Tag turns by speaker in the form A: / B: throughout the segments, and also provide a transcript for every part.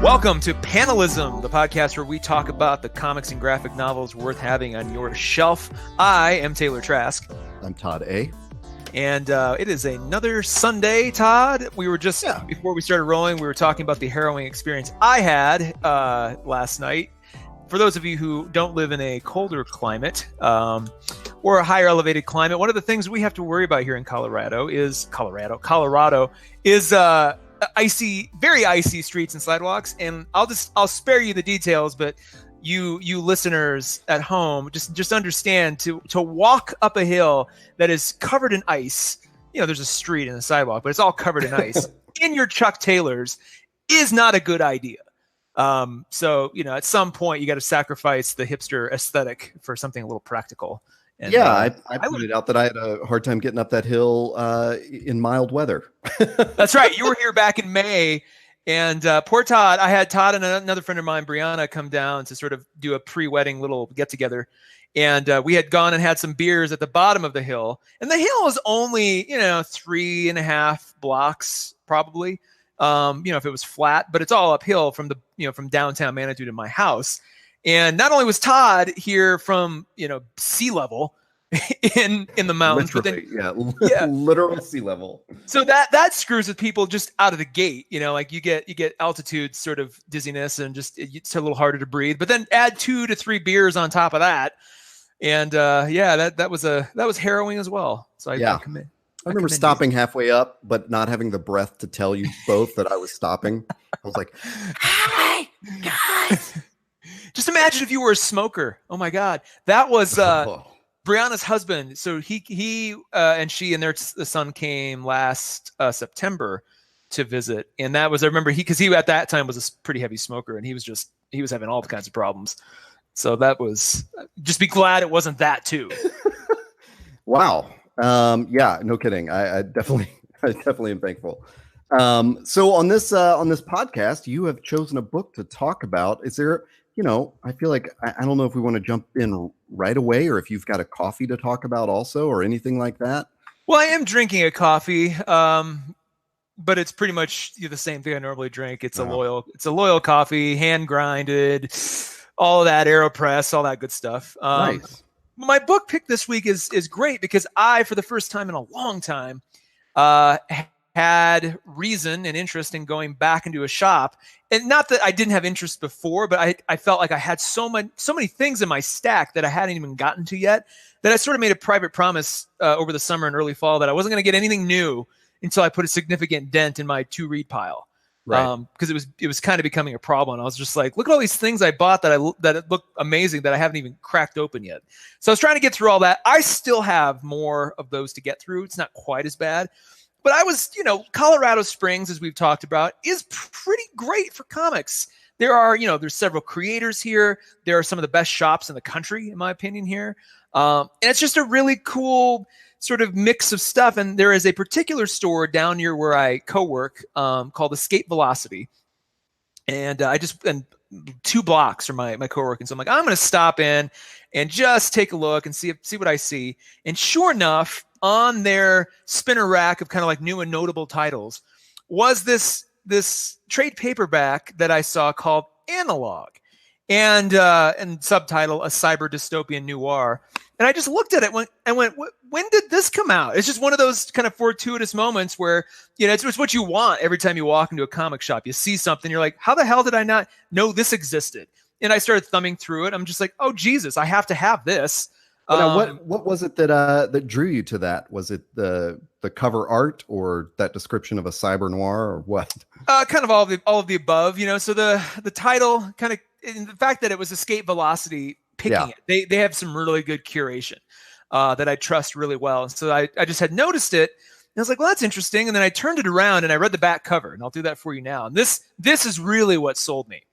A: Welcome to Panelism, the podcast where we talk about the comics and graphic novels worth having on your shelf. I am Taylor Trask.
B: I'm Todd A.
A: And it is another Sunday, Todd. We were just, before we started rolling, we were talking about the harrowing experience I had last night. For those of you who don't live in a colder climate or a higher elevated climate, one of the things we have to worry about here in Colorado is icy, very icy streets and sidewalks. And I'll spare you the details, but you listeners at home, just understand to walk up a hill that is covered in ice. You know, there's a street and a sidewalk, but it's all covered in ice in your Chuck Taylors is not a good idea. So, you know, at some point you got to sacrifice the hipster aesthetic for something a little practical. And,
B: I pointed out that I had a hard time getting up that hill in mild weather.
A: That's right. You were here back in May, and poor Todd. I had Todd and another friend of mine, Brianna, come down to sort of do a pre-wedding little get-together. And we had gone and had some beers at the bottom of the hill. And the hill is only, 3.5 blocks probably, if it was flat. But it's all uphill from from downtown Manitou to my house. And not only was Todd here from, sea level in the mountains,
B: literally, literal sea level. So
A: that screws with people just out of the gate. Like you get altitude sort of dizziness and just it's a little harder to breathe. But then add 2 to 3 beers on top of that, and that was harrowing as well. So I
B: remember stopping halfway up, but not having the breath to tell you both that I was stopping. I was like, "Hi, guys."
A: Just imagine if you were a smoker. Oh my God. That was Brianna's husband. So he and she and their son came last September to visit. And that was, I remember because he at that time was a pretty heavy smoker and he was having all kinds of problems. So that was, just be glad it wasn't that too.
B: Wow. No kidding. I definitely am thankful. So on this podcast, you have chosen a book to talk about. Is there, I feel like, I don't know if we want to jump in right away or if you've got a coffee to talk about also or anything like that.
A: Well, I am drinking a coffee, but it's pretty much the same thing I normally drink. It's a loyal coffee, hand grinded, all of that AeroPress, all that good stuff.
B: Nice.
A: My book pick this week is great because I, for the first time in a long time, had reason and interest in going back into a shop. And not that I didn't have interest before, but I felt like I had so many things in my stack that I hadn't even gotten to yet that I sort of made a private promise over the summer and early fall that I wasn't going to get anything new until I put a significant dent in my to-read pile.
B: Right.
A: Because it was kind of becoming a problem. I was just like, look at all these things I bought that look amazing that I haven't even cracked open yet. So I was trying to get through all that. I still have more of those to get through. It's not quite as bad. But I was, Colorado Springs, as we've talked about, is pretty great for comics. There are, there's several creators here. There are some of the best shops in the country, in my opinion, here. And it's just a really cool sort of mix of stuff. And there is a particular store down near where I co-work called Escape Velocity. And and 2 blocks from my co-working. So I'm like, I'm going to stop in and just take a look and see what I see. And sure enough, on their spinner rack of kind of like new and notable titles was this trade paperback that I saw called Analog and subtitle A Cyber Dystopian Noir. And I just looked at it and went, when did this come out? It's just one of those kind of fortuitous moments where, it's what you want every time you walk into a comic shop. You see something, you're like, how the hell did I not know this existed? And I started thumbing through it. I'm just like, oh, Jesus, I have to have this.
B: What was it that drew you to that? Was it the cover art or that description of a cyber noir or what?
A: Kind of all of the above, So the title kind of, and the fact that it was Escape Velocity picking it, they have some really good curation that I trust really well. And so I just had noticed it. And I was like, well, that's interesting. And then I turned it around and I read the back cover, and I'll do that for you now. And this is really what sold me.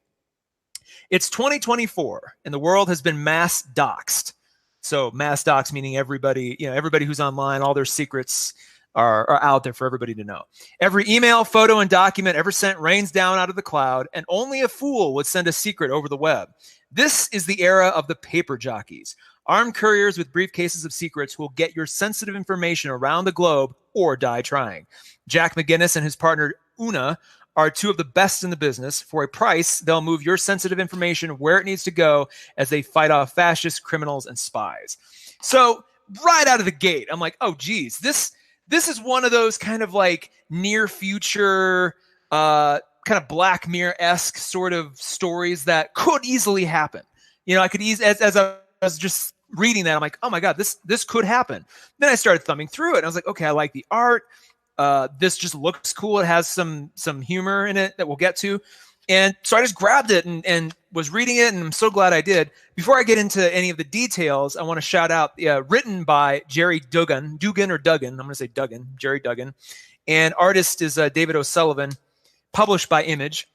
A: It's 2024 and the world has been mass-doxxed. So mass-doxxed meaning everybody who's online, all their secrets are out there for everybody to know. Every email, photo, and document ever sent rains down out of the cloud, and only a fool would send a secret over the web. This is the era of the paper jockeys, armed couriers with briefcases of secrets who will get your sensitive information around the globe or die trying. Jack McGinnis and his partner Una are two of the best in the business. For a price, they'll move your sensitive information where it needs to go as they fight off fascists, criminals, and spies. So right out of the gate, I'm like, oh, geez, this is one of those kind of like near future, kind of Black Mirror-esque sort of stories that could easily happen. I could as I was just reading that, I'm like, oh my God, this could happen. Then I started thumbing through it, and I was like, okay, I like the art. This just looks cool. It has some humor in it that we'll get to. And so I just grabbed it and was reading it, and I'm so glad I did. Before I get into any of the details, I want to shout out, written by Jerry Duggan, I'm going to say Duggan, Jerry Duggan. And artist is David O'Sullivan, published by Image.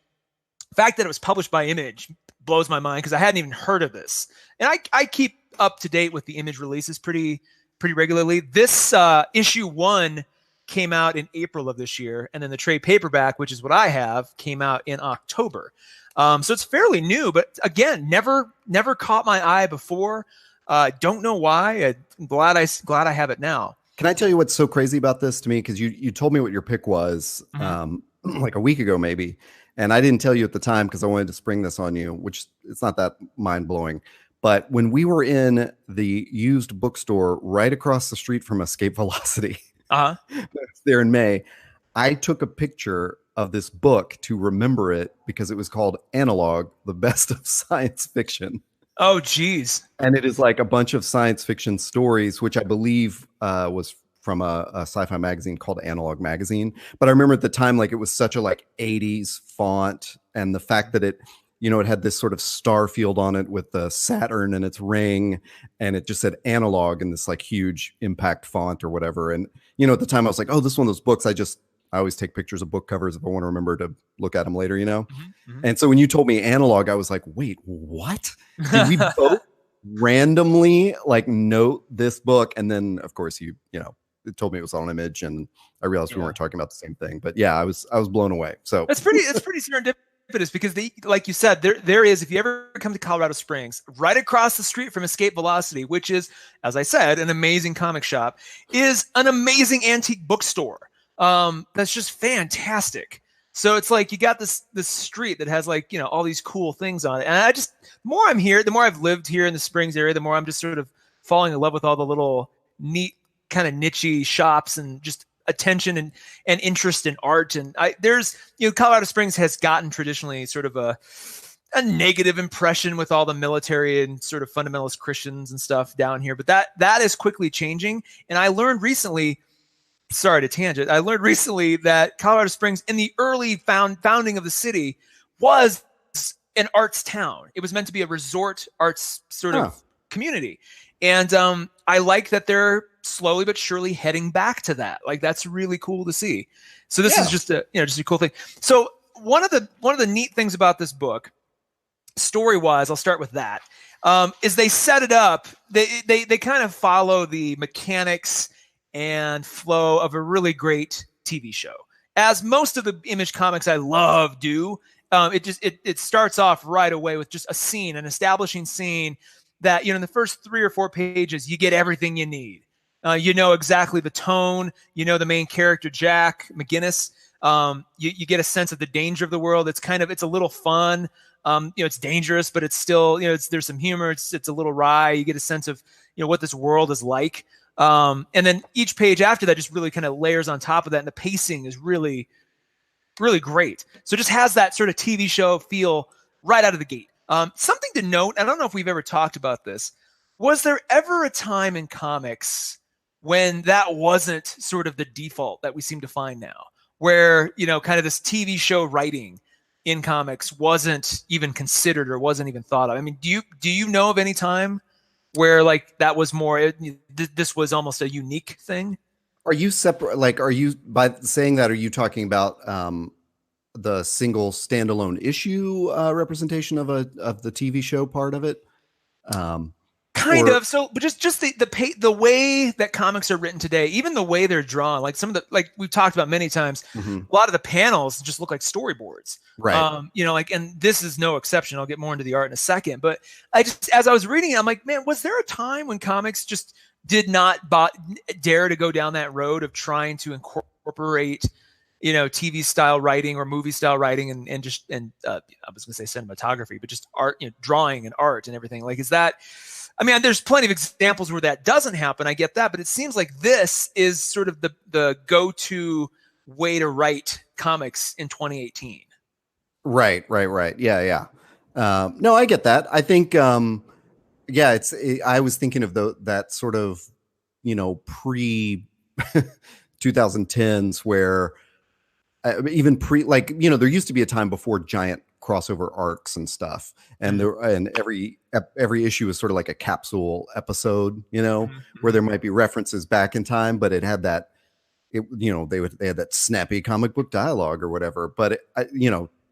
A: The fact that it was published by Image blows my mind because I hadn't even heard of this. And I keep up to date with the Image releases pretty regularly. This issue 1 came out in April of this year, and then the trade paperback, which is what I have, came out in October. So it's fairly new, but again, never caught my eye before. Don't know why. I'm glad I have it now.
B: Can I tell you what's so crazy about this to me? Because you told me what your pick was like a week ago, maybe, and I didn't tell you at the time because I wanted to spring this on you, which it's not that mind blowing. But when we were in the used bookstore right across the street from Escape Velocity, there in May, I took a picture of this book to remember it because it was called Analog, the Best of Science Fiction.
A: Oh, geez.
B: And it is like a bunch of science fiction stories, which I believe was from a sci-fi magazine called Analog Magazine. But I remember at the time, like, it was such a like 80s font, and the fact that it had this sort of star field on it with the Saturn and its ring, and it just said Analog in this like huge impact font or whatever. And, at the time I was like, oh, this is one of those books. I always take pictures of book covers if I want to remember to look at them later,
A: Mm-hmm.
B: And so when you told me Analog, I was like, wait, what? Did we both randomly like note this book? And then of course it told me it was on Image, and I realized we weren't talking about the same thing. But yeah, I was blown away. So it's pretty
A: serendipitous because like you said, there is, if you ever come to Colorado Springs, right across the street from Escape Velocity, which is, as I said, an amazing comic shop, is an amazing antique bookstore. That's just fantastic. So it's like you got this street that has like, all these cool things on it. And the more I'm here, the more I've lived here in the Springs area, the more I'm just sort of falling in love with all the little neat kind of niche-y shops and just attention and interest in art. And there's, Colorado Springs has gotten traditionally sort of a negative impression with all the military and sort of fundamentalist Christians and stuff down here. But that is quickly changing. And I learned recently, sorry to tangent, that Colorado Springs in the early founding of the city was an arts town. It was meant to be a resort arts sort of community. And I like that they're slowly but surely heading back to that. Like, that's really cool to see. So this is just a cool thing. So one of the neat things about this book, story-wise, I'll start with that, is they set it up. They kind of follow the mechanics and flow of a really great TV show, as most of the Image comics I love do. It starts off right away with just an establishing scene that, in the first 3 or 4 pages, you get everything you need. Exactly the tone, the main character, Jack McGinnis. You get a sense of the danger of the world. It's a little fun. It's dangerous, but it's still, there's some humor. It's a little wry. You get a sense of, what this world is like. And then each page after that just really kind of layers on top of that. And the pacing is really, really great. So it just has that sort of TV show feel right out of the gate. Something to note, I don't know if we've ever talked about this. Was there ever a time in comics when that wasn't sort of the default that we seem to find now, where, kind of this TV show writing in comics wasn't even considered or wasn't even thought of? I mean, do you know of any time where like that was more, this was almost a unique thing?
B: Are you separate? Like, are you, by saying that, are you talking about the single standalone issue representation of the TV show part of it?
A: Kind of. So, but just the way that comics are written today, even the way they're drawn, like some of the, like we've talked about many times, a lot of the panels just look like storyboards,
B: right?
A: And this is no exception. I'll get more into the art in a second, but as I was reading it, I'm like, man, was there a time when comics just did not dare to go down that road of trying to incorporate TV style writing or movie style writing, and I was going to say cinematography, but just art, drawing and art and everything. Like, is that? I mean, there's plenty of examples where that doesn't happen. I get that, but it seems like this is sort of the go-to way to write comics in 2018.
B: Right. Yeah. No, I get that. I think, I was thinking of that sort of, pre 2010s where even there used to be a time before giant crossover arcs and stuff, and every issue was sort of like a capsule episode, where there might be references back in time, but it had that, they had that snappy comic book dialogue or whatever. But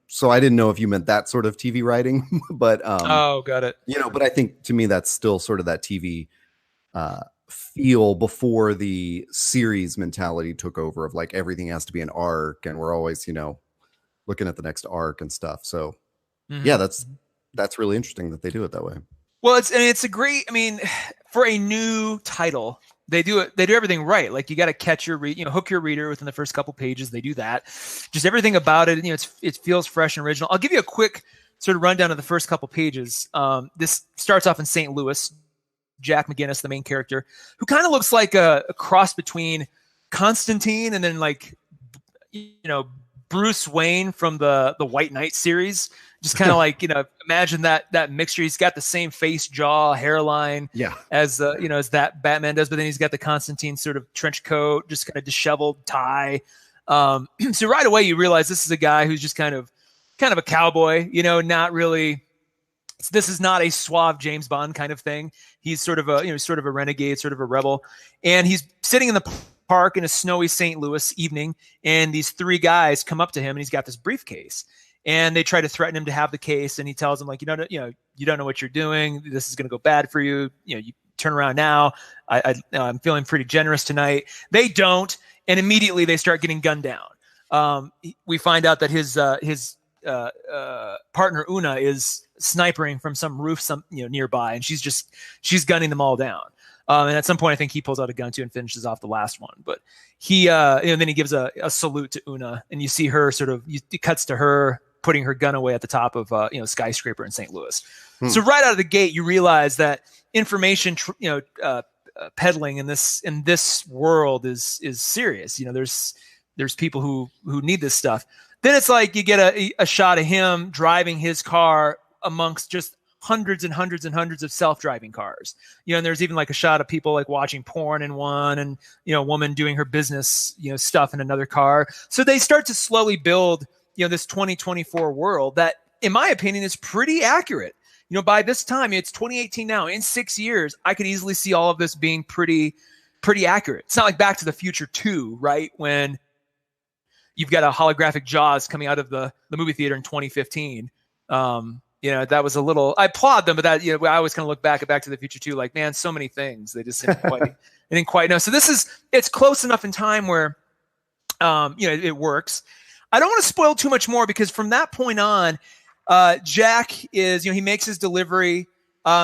B: so I didn't know if you meant that sort of TV writing, but
A: got it.
B: But I think to me that's still sort of that TV feel before the series mentality took over of like everything has to be an arc, and we're always looking at the next arc and stuff. So that's really interesting that they do it that way.
A: Well, it's a great, for a new title, they do everything right. Like, you got to catch your hook your reader within the first couple pages. They do that. Just everything about it, it feels fresh and original. I'll give you a quick sort of rundown of the first couple pages. This starts off in St. Louis. Jack McGinnis, the main character, who kind of looks like a cross between Constantine and then Bruce Wayne from the White Knight series. Just kind of imagine that mixture. He's got the same face, jaw, hairline, as as that Batman does, but then he's got the Constantine sort of trench coat, just kind of disheveled tie. So right away you realize this is a guy who's just kind of a cowboy, not really. This is not a suave James Bond kind of thing. He's sort of a renegade, sort of a rebel, and he's sitting in the park in a snowy St. Louis evening, and these three guys come up to him, and he's got this briefcase, and they try to threaten him to have the case, and he tells them, like, you don't know what you're doing. This is going to go bad for you. You turn around now. I'm feeling pretty generous tonight. They don't, and immediately they start getting gunned down. We find out that his partner Una is snipering from some roof nearby, and she's gunning them all down. And at some point I think he pulls out a gun too and finishes off the last one, but he then he gives a salute to Una, and you see her it cuts to her putting her gun away at the top of skyscraper in St. Louis. So right out of the gate you realize that information peddling in this world is serious. There's people who need this stuff. Then it's like you get a shot of him driving his car amongst just hundreds and hundreds and hundreds of self-driving cars. And there's even like a shot of people like watching porn in one, and a woman doing her business stuff in another car. So they start to slowly build this 2024 world that, in my opinion, is pretty accurate. By this time, it's 2018 now. In 6 years, I could easily see all of this being pretty accurate. It's not like Back to the Future 2, right? When you've got a holographic Jaws coming out of the movie theater in 2015. That was a little, I applaud them, but that, I always kind of look back at Back to the Future 2, like, man, so many things they just didn't quite know. So it's close enough in time where, it works. I don't want to spoil too much more, because from that point on, Jack is, he makes his delivery.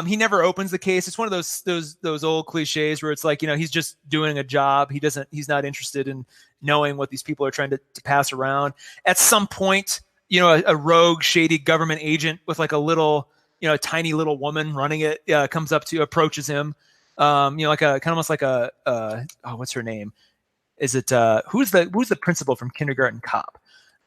A: He never opens the case. It's one of those old cliches where it's like, he's just doing a job. He's not interested in knowing what these people are trying to pass around. At some point, a rogue, shady government agent with like a little, a tiny little woman running it, approaches him. Like a kind of almost like what's her name? Is it who's the principal from Kindergarten Cop?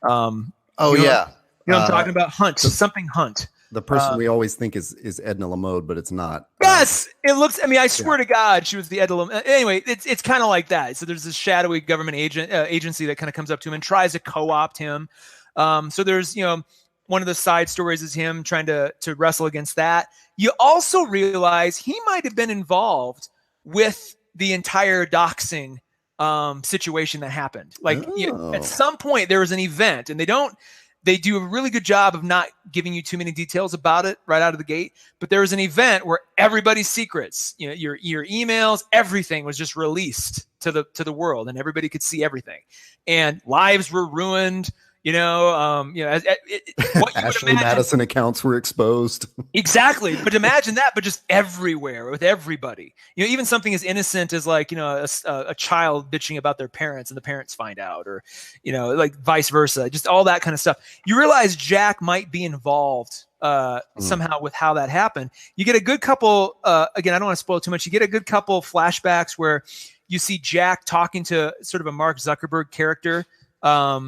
B: Yeah.
A: I'm talking about Hunt, something Hunt.
B: The person we always think is Edna Lamode, but it's not.
A: Yes, it looks. I swear to God, she was the Edna Lamode. Anyway, it's kind of like that. So there's this shadowy government agency that kind of comes up to him and tries to co-opt him. So there's one of the side stories is him trying to wrestle against that. You also realize he might have been involved with the entire doxing situation that happened. Like at some point there was an event, and they do a really good job of not giving you too many details about it right out of the gate. But there was an event where everybody's secrets, your emails, everything was just released to the world, and everybody could see everything, and lives were ruined.
B: What you Ashley Madison accounts were exposed.
A: Exactly. But imagine that, but just everywhere with everybody. Even something as innocent as like, a child bitching about their parents and the parents find out, or, like vice versa, just all that kind of stuff. You realize Jack might be involved somehow with how that happened. You get a good couple, again, I don't want to spoil too much. You get a good couple flashbacks where you see Jack talking to sort of a Mark Zuckerberg character, at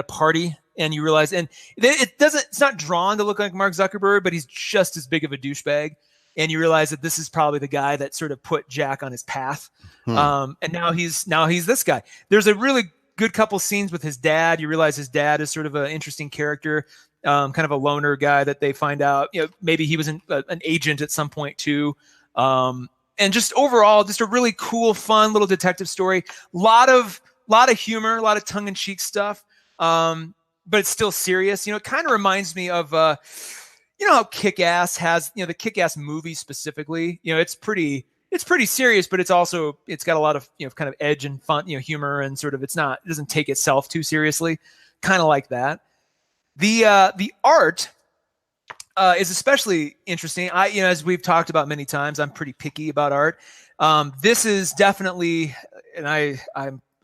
A: a party, and you realize, and it's not drawn to look like Mark Zuckerberg, but he's just as big of a douchebag. And you realize that this is probably the guy that sort of put Jack on his path. And now he's this guy. There's a really good couple scenes with his dad. You realize his dad is sort of an interesting character, kind of a loner guy that they find out, maybe he was an agent at some point too. And just overall, just a really cool, fun little detective story. Lot of humor, a lot of tongue-in-cheek stuff, but it's still serious. It kind of reminds me of, how Kick-Ass has, the Kick-Ass movie specifically. It's pretty serious, but it's got a lot of kind of edge and fun, humor, and sort of it doesn't take itself too seriously, kind of like that. The art is especially interesting. As we've talked about many times, I'm pretty picky about art. This is definitely, and I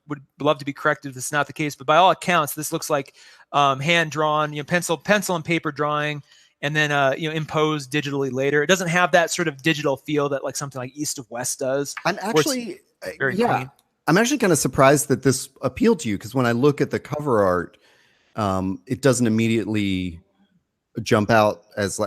A: would love to be corrected if this is not the case, but by all accounts, this looks like hand drawn, pencil and paper drawing, and then imposed digitally later. It doesn't have that sort of digital feel that like something like East of West does.
B: I'm actually clean. I'm actually kind of surprised that this appealed to you, because when I look at the cover art, it doesn't immediately jump out as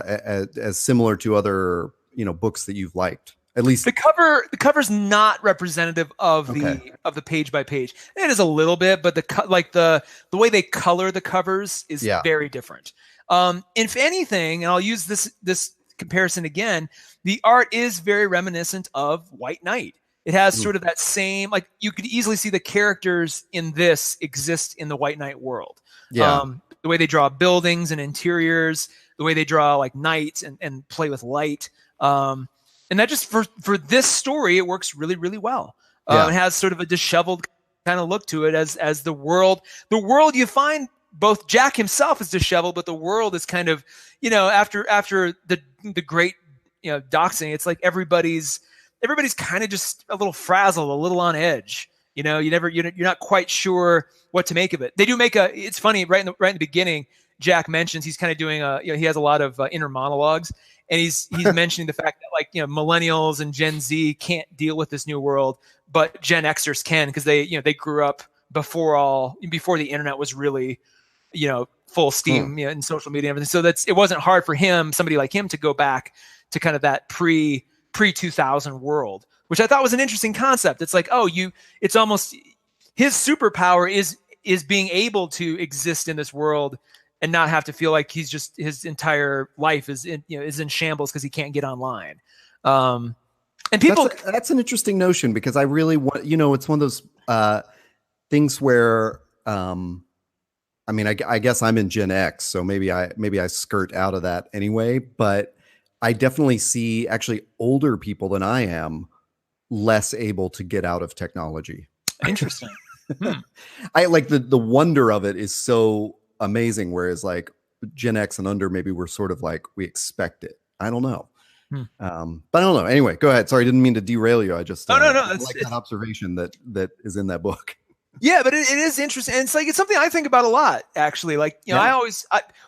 B: similar to other books that you've liked. At least
A: the cover's not representative of the page by page. It is a little bit, but the way they color the covers is very different. If anything, and I'll use this comparison again, the art is very reminiscent of White Knight. It has sort of that same, like you could easily see the characters in this exist in the White Knight world. Yeah. The way they draw buildings and interiors, the way they draw like night and play with light. And that just for this story, it works really, really well. It has sort of a disheveled kind of look to it as the world you find both Jack himself is disheveled, but the world is kind of, after the great, doxing, it's like everybody's kind of just a little frazzled, a little on edge. You're not quite sure what to make of it. They do make it's funny right in the beginning, Jack mentions he's kind of doing he has a lot of inner monologues. And he's mentioning the fact that like, millennials and Gen Z can't deal with this new world, but Gen Xers can, because they grew up before the internet was really, full steam, and social media and everything. So it wasn't hard for somebody like him, to go back to kind of that pre 2000 world, which I thought was an interesting concept. It's like, it's almost his superpower is being able to exist in this world and not have to feel like his entire life is in shambles because he can't get online. And people,
B: that's an interesting notion, because I really want, it's one of those things where, I guess I'm in Gen X, so maybe I skirt out of that anyway, but I definitely see actually older people than I am less able to get out of technology.
A: Interesting.
B: I like the wonder of it is so amazing, whereas like Gen X and under, maybe we're sort of like, we expect it. I don't know. But I don't know. Anyway, go ahead. Sorry, I didn't mean to derail you. I just
A: no.
B: I like that observation that is in that book.
A: Yeah, but it is interesting, and it's something I think about a lot, actually. Like, I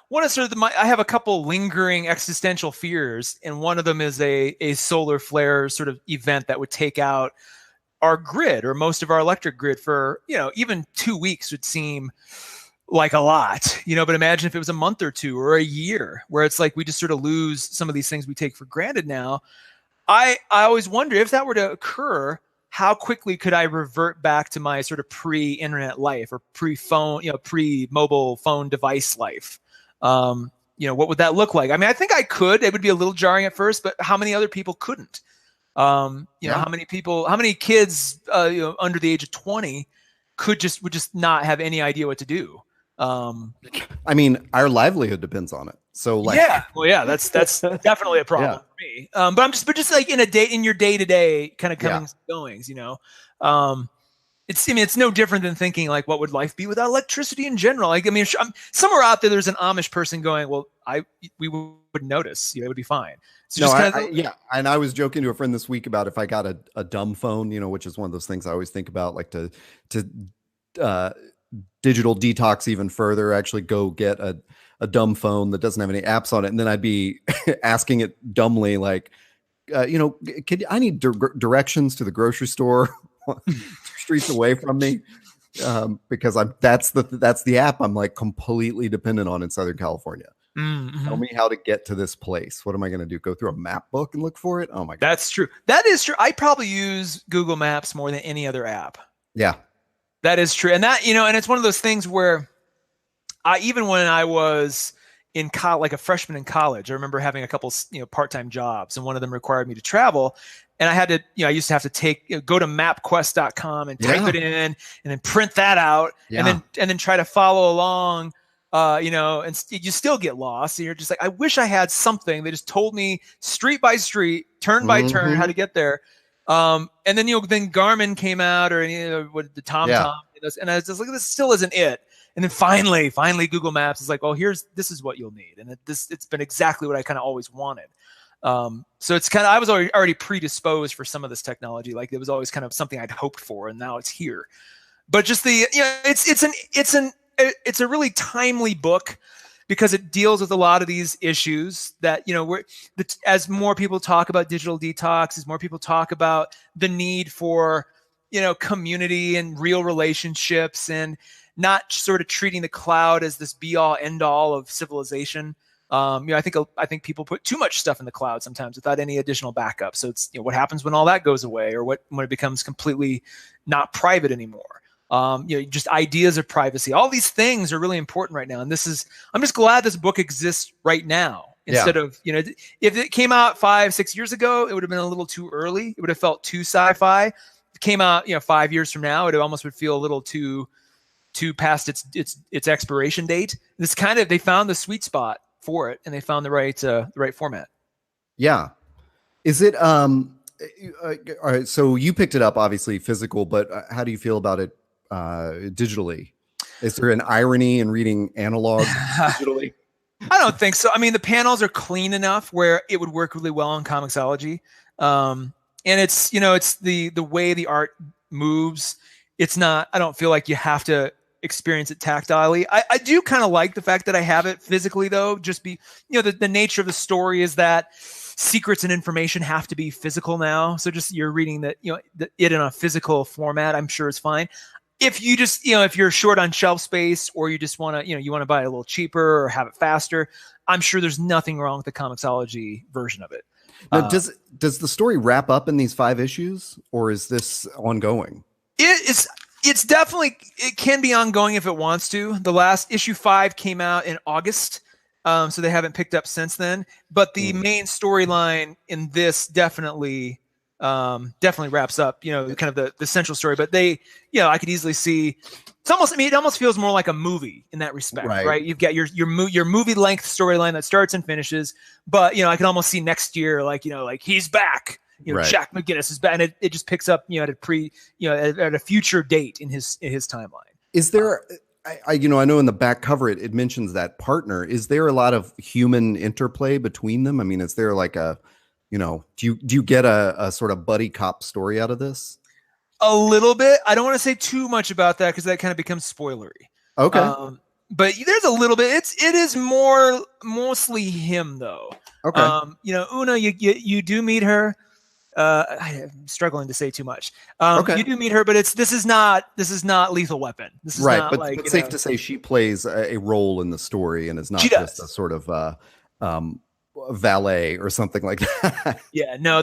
A: want to sort of I have a couple lingering existential fears, and one of them is a solar flare sort of event that would take out our grid, or most of our electric grid, for even 2 weeks would seem like a lot, but imagine if it was a month or two or a year, where it's like we just sort of lose some of these things we take for granted now. I always wonder, if that were to occur, how quickly could I revert back to my sort of pre-internet life, or pre-phone, pre-mobile phone device life? What would that look like? I think I could. It would be a little jarring at first, but how many other people couldn't? How many kids, under the age of 20 would just not have any idea what to do?
B: Our livelihood depends on it. So like,
A: that's definitely a problem for me. But just like in your day-to-day kind of comings and goings, it's no different than thinking like, what would life be without electricity in general? Like, I mean, somewhere out there, there's an Amish person going, well, we wouldn't notice, it would be fine. So
B: No,
A: just kind of,
B: yeah. And I was joking to a friend this week about if I got a dumb phone, which is one of those things I always think about, like to uh, digital detox even further, actually go get a dumb phone that doesn't have any apps on it. And then I'd be asking it dumbly, like, I need directions to the grocery store 2 streets away from me. Because that's the app I'm like completely dependent on in Southern California.
A: mm-hmm.
B: Tell me how to get to this place. What am I going to do? Go through a map book and look for it? Oh my God.
A: That's true. That is true. I probably use Google Maps more than any other app.
B: Yeah.
A: That is true. And that, and it's one of those things where even when I was in college, like a freshman in college, I remember having a couple, part-time jobs, and one of them required me to travel. And I had to, I used to have to go to mapquest.com and type it in and then print that out and then try to follow along, and you still get lost. And you're just like, I wish I had something that just told me street by street, turn by turn, how to get there. And then, then Garmin came out, or the TomTom, and I was just like, this still isn't it. And then finally Google Maps is like, oh, this is what you'll need. And it's been exactly what I kind of always wanted. So it's kind of, I was already predisposed for some of this technology. Like it was always kind of something I'd hoped for, and now it's here. But just it's a really timely book because it deals with a lot of these issues that, as more people talk about digital detox, as more people talk about the need for, community and real relationships, and not sort of treating the cloud as this be all end all of civilization. I think people put too much stuff in the cloud sometimes without any additional backup. So it's, what happens when all that goes away, or when it becomes completely not private anymore. Just ideas of privacy. All these things are really important right now. And I'm just glad this book exists right now instead of, if it came out 5-6 years ago, it would have been a little too early. It would have felt too sci-fi. If it came out, 5 years from now, it almost would feel a little too past its expiration date. They found the sweet spot for it, and they found the right format. Yeah.
B: Is it all right, so you picked it up obviously physical, but how do you feel about it digitally? Is there an irony in reading analog digitally?
A: I don't think so. I mean, the panels are clean enough where it would work really well on Comixology. And it's, it's the way the art moves. It's not, I don't feel like you have to experience it tactilely. I do kind of like the fact that I have it physically, though. Just the nature of the story is that secrets and information have to be physical now. So just you're reading that, it in a physical format, I'm sure is fine. If you just, if you're short on shelf space, or you just want to, you want to buy it a little cheaper or have it faster, I'm sure there's nothing wrong with the Comixology version of it.
B: Now, does the story wrap up in these 5 issues, or is this ongoing?
A: It's definitely, it can be ongoing if it wants to. The last issue 5 came out in August. So they haven't picked up since then, but the main storyline in this definitely wraps up, kind of the central story, but they, I could easily see it's almost, it almost feels more like a movie in that respect, right? You've got your movie length storyline that starts and finishes, but, I can almost see next year, like he's back. Jack McGinnis is back, and it just picks up, at a future date in his timeline. Is there,
B: I know in the back cover it mentions that partner. Is there a lot of human interplay between them? I mean, is there like a, do you get a sort of buddy cop story out of this?
A: A little bit. I don't want to say too much about that because that kind of becomes spoilery.
B: Okay.
A: But there's a little bit. It is mostly him though.
B: Okay.
A: Una, you do meet her. I'm struggling to say too much.
B: Okay.
A: You do meet her, but this is not Lethal Weapon. This is not
B: but safe to say she plays a role in the story and is not just a sort of valet or something like that.
A: Yeah, no,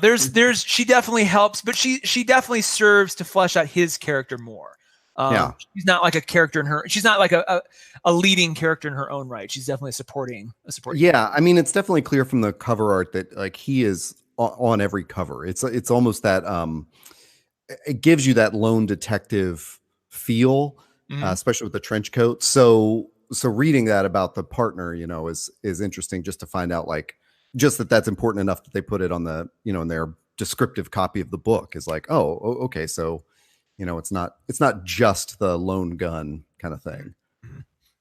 A: she definitely helps, but she definitely serves to flesh out his character more. She's not like a character in her. She's not like a leading character in her own right. She's definitely a supporting.
B: Yeah, I mean, it's definitely clear from the cover art that like he is on every cover. It's almost that it gives you that lone detective feel, especially with the trench coat. So reading that about the partner, is interesting just to find out like just that's important enough that they put it on the, in their descriptive copy of the book is like, oh, okay. So, it's not just the lone gun kind of thing.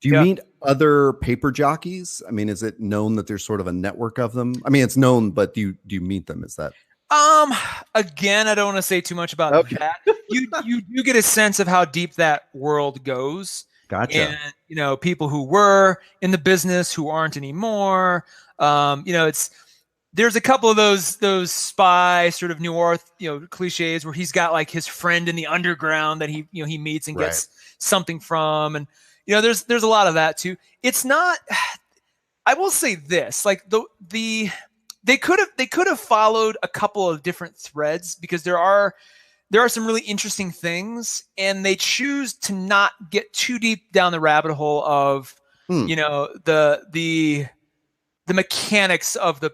B: Do you
A: Yeah.
B: meet other paper jockeys? I mean, is it known that there's sort of a network of them? I mean, it's known, but do you meet them? Is that
A: again, I don't want to say too much about that. You do get a sense of how deep that world goes.
B: Gotcha.
A: And people who were in the business who aren't anymore. There's a couple of those spy sort of noir cliches where he's got like his friend in the underground that he meets and gets something from, and there's a lot of that too. It's not. I will say this, like they could have followed a couple of different threads, because there are some really interesting things, and they choose to not get too deep down the rabbit hole of the mechanics of the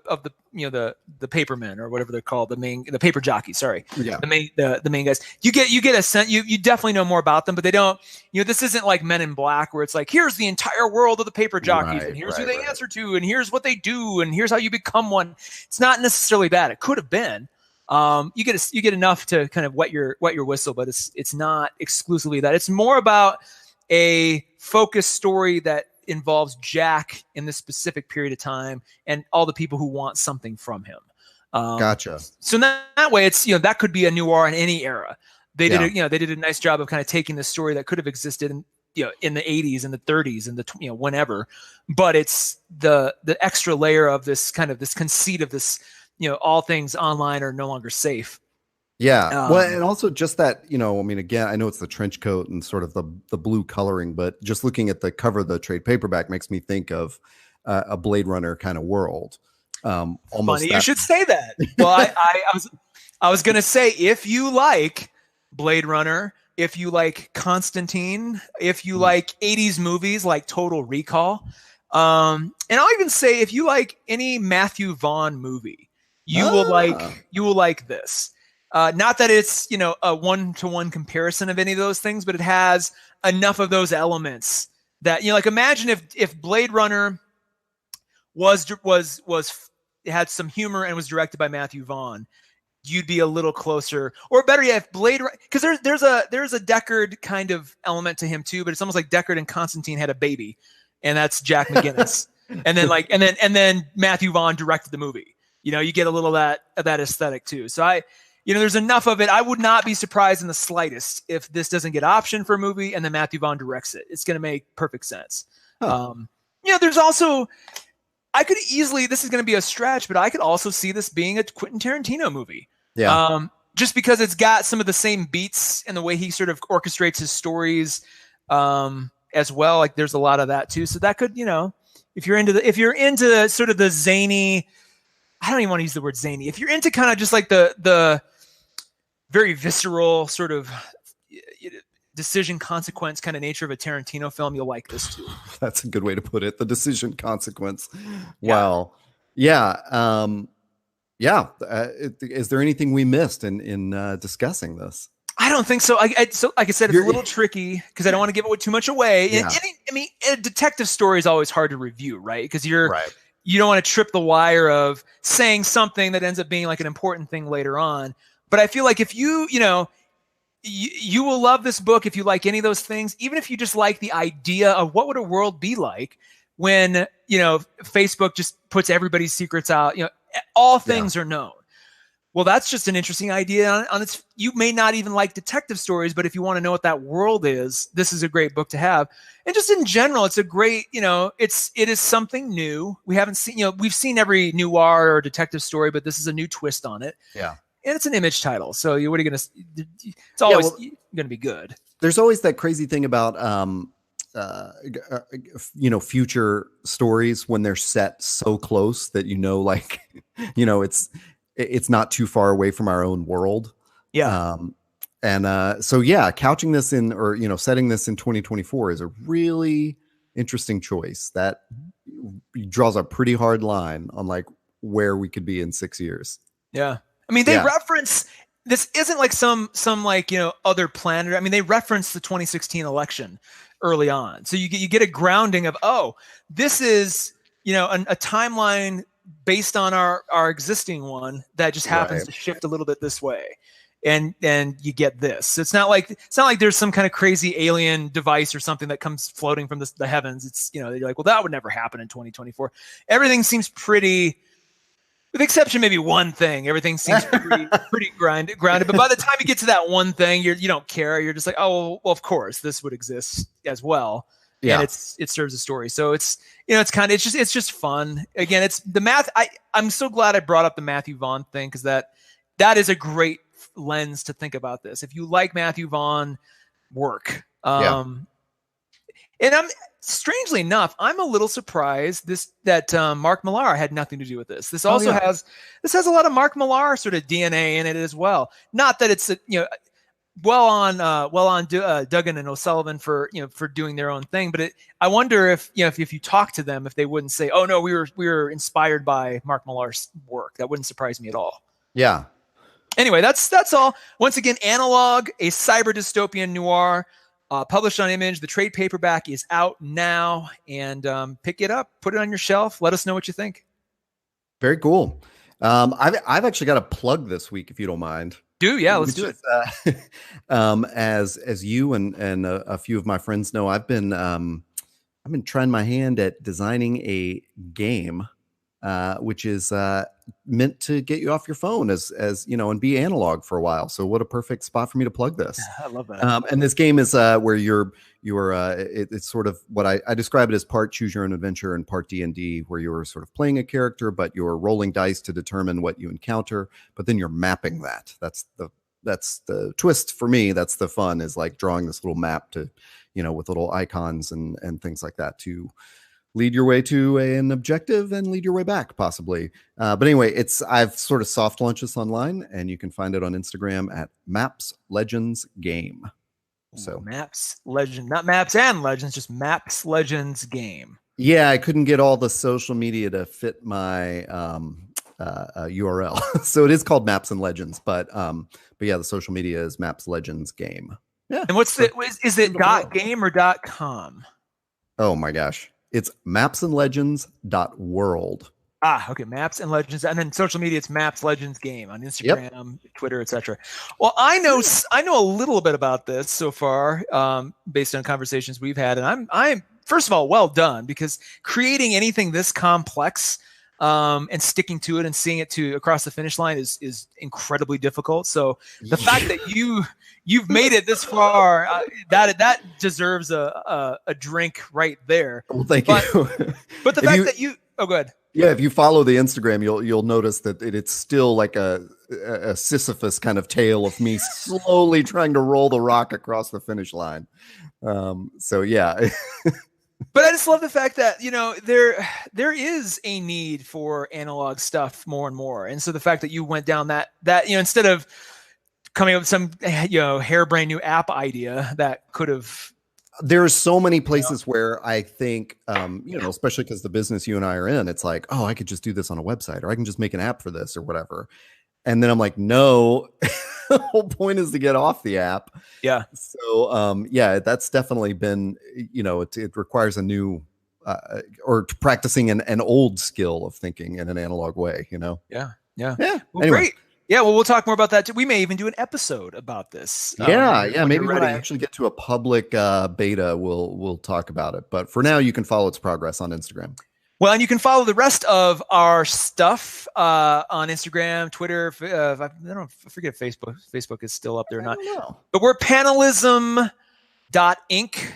A: papermen, or whatever they're called, the paper jockeys. Sorry, the main guys. You get a sense. You definitely know more about them, but they don't. This isn't like Men in Black, where it's like, here's the entire world of the paper jockeys, and here's who they answer to, and here's what they do, and here's how you become one. It's not necessarily that. It could have been. You get enough to kind of wet your whistle, but it's not exclusively that. It's more about a focused story that involves Jack in this specific period of time and all the people who want something from him.
B: Gotcha.
A: So that way, it's that could be a noir in any era. They did they did a nice job of kind of taking the story that could have existed in the 80s and the 30s and the whenever, but it's the extra layer of this kind of this conceit of this all things online are no longer safe.
B: Yeah. Well, and also just that, I mean, again, I know it's the trench coat and sort of the blue coloring, but just looking at the cover of the trade paperback makes me think of a Blade Runner kind of world. Almost
A: funny you should say that. Well, I was going to say, if you like Blade Runner, if you like Constantine, if you like 80s movies like Total Recall, and I'll even say if you like any Matthew Vaughn movie, you will like this. Not that it's a one-to-one comparison of any of those things, but it has enough of those elements that like imagine if Blade Runner had some humor and was directed by Matthew Vaughn, you'd be a little closer. Or better yet, if Blade, because there's a Deckard kind of element to him too, but it's almost like Deckard and Constantine had a baby, and that's Jack McGinnis, and then Matthew Vaughn directed the movie. You get a little of that aesthetic too. So there's enough of it. I would not be surprised in the slightest if this doesn't get optioned for a movie and then Matthew Vaughn directs it. It's going to make perfect sense. Huh. There's also, this is going to be a stretch, but I could also see this being a Quentin Tarantino movie. Yeah. Just because it's got some of the same beats and the way he sort of orchestrates his stories as well. Like there's a lot of that too. So that could, if you're into sort of the zany, I don't even want to use the word zany. If you're into kind of just like the very visceral sort of decision consequence kind of nature of a Tarantino film, you'll like this too.
B: That's a good way to put it. The decision consequence. Wow. Yeah. Is there anything we missed in discussing this?
A: I don't think so. So like I said, it's a little tricky because I don't want to give too much away. Yeah. A detective story is always hard to review, right? Because you don't want to trip the wire of saying something that ends up being like an important thing later on. But I feel like if you will love this book if you like any of those things, even if you just like the idea of what would a world be like when, Facebook just puts everybody's secrets out, all things are known. Well, that's just an interesting idea on its. You may not even like detective stories, but if you want to know what that world is, this is a great book to have. And just in general, it's a great, it is something new. We haven't seen, we've seen every noir or detective story, but this is a new twist on it. Yeah. And it's an Image title. So what are you going to, it's always going to be good. There's
B: always that crazy thing about, future stories when they're set so close that, it's not too far away from our own world. Yeah. Couching this in, or, setting this in 2024 is a really interesting choice that draws a pretty hard line on like where we could be in 6 years.
A: Yeah. I mean, they reference, this isn't like some like, other planet. I mean, they reference the 2016 election early on. So you get a grounding of, this is, a timeline based on our existing one that just happens to shift a little bit this way. and you get this. It's not like there's some kind of crazy alien device or something that comes floating from the heavens. It's, you know, you're like, well, that would never happen in 2024. Everything seems pretty, with the exception maybe one thing, everything seems pretty grounded. But by the time you get to that one thing, you don't care. You're just like, oh, well, of course this would exist as well. Yeah. And it serves a story. So it's, you know, it's just fun. Again, it's the math. I'm so glad I brought up the Matthew Vaughn thing, because that is a great lens to think about this. If you like Matthew Vaughn work, and I'm, strangely enough, I'm a little surprised that Mark Millar had nothing to do with this. This also has a lot of Mark Millar sort of DNA in it as well. Not that it's well on Duggan and O'Sullivan for doing their own thing, but I wonder if you talk to them, if they wouldn't say, "Oh no, we were inspired by Mark Millar's work." That wouldn't surprise me at all.
B: Yeah.
A: Anyway, that's all. Once again, Analog, a cyber dystopian noir, published on Image. The trade paperback is out now, and pick it up, put it on your shelf. Let us know what you think.
B: Very cool. I've actually got a plug this week, if you don't mind.
A: Let's do it.
B: As you and a few of my friends know, I've been trying my hand at designing a game, which is meant to get you off your phone as you know, and be analog for a while. So what a perfect spot for me to plug this.
A: I love that.
B: And this game is where it's sort of what I describe it as part choose your own adventure and part D&D, where you're sort of playing a character, but you're rolling dice to determine what you encounter, but then you're mapping that. That's the twist for me. That's the fun, is like drawing this little map to, you know, with little icons and things like that to lead your way to an objective and lead your way back, possibly. But anyway, I've sort of soft launched this online, and you can find it on Instagram at Maps Legends Game. So
A: Maps Legend, not Maps and Legends, just Maps Legends Game.
B: Yeah, I couldn't get all the social media to fit my URL, so it is called Maps and Legends. But yeah, the social media is Maps Legends Game. Yeah.
A: And is it .game or .com?
B: Oh my gosh. It's mapsandlegends.world.
A: Okay. Maps and Legends. And then social media, it's Maps Legends Game on Instagram, Twitter, etc. Well, I know a little bit about this so far, based on conversations we've had. And I'm first of all, well done, because creating anything this complex, and sticking to it and seeing it across the finish line is incredibly difficult. So the fact that you've made it this far, that deserves a drink right there.
B: Well, thank you.
A: But the fact that go ahead.
B: Yeah, if you follow the Instagram, you'll notice that it's still like a Sisyphus kind of tale of me slowly trying to roll the rock across the finish line. So yeah.
A: But I just love the fact that, you know, there is a need for analog stuff more and more. And so the fact that you went down that, you know, instead of coming up with some, you know, harebrained new app idea that could have.
B: There's so many places where I think, you know, especially because the business you and I are in, it's like, oh, I could just do this on a website, or I can just make an app for this or whatever. And then I'm like, no, the whole point is to get off the app.
A: Yeah.
B: So, yeah, that's definitely been, you know, it requires a new, or practicing an old skill of thinking in an analog way, you know?
A: Yeah.
B: Well,
A: anyway. Great. Yeah. Well, we'll talk more about that too. We may even do an episode about this.
B: Maybe when I actually get to a public beta, we'll talk about it. But for now, you can follow its progress on Instagram.
A: Well, and you can follow the rest of our stuff on Instagram, Twitter. I forget if Facebook is still up there or not. But we're panelism.inc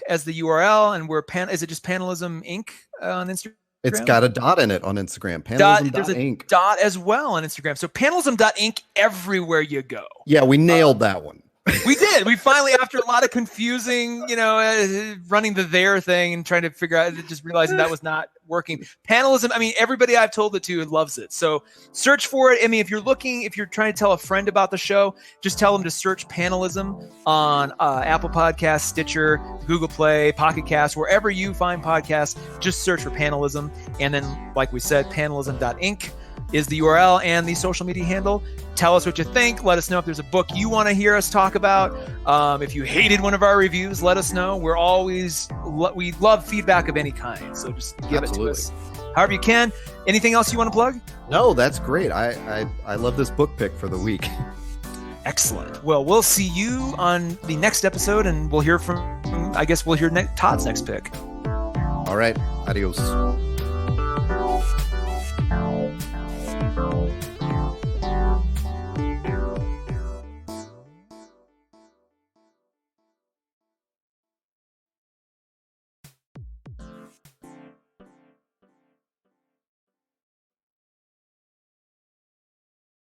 A: as the URL, and is it just Panelism Inc. on Instagram?
B: It's got a dot in it on Instagram. Panelism.inc.
A: There's a dot as well on Instagram. So panelism.inc everywhere you go.
B: Yeah, we nailed that one.
A: We did. We finally, after a lot of confusing, you know, running the there thing and trying to figure out, just realizing that was not working. Panelism, I mean, everybody I've told it to loves it. So search for it. I mean, if you're trying to tell a friend about the show, just tell them to search Panelism on Apple Podcasts, Stitcher, Google Play, Pocket Cast, wherever you find podcasts, just search for Panelism. And then, like we said, panelism.inc is the URL and the social media handle. Tell us what you think. Let us know if there's a book you want to hear us talk about. If you hated one of our reviews, let us know. We love feedback of any kind. So just give it to us however you can. Anything else you want to plug?
B: No, that's great. I love this book pick for the week.
A: Excellent. Well, we'll see you on the next episode, and we'll hear from, I guess we'll hear Todd's next pick.
B: All right. Adios.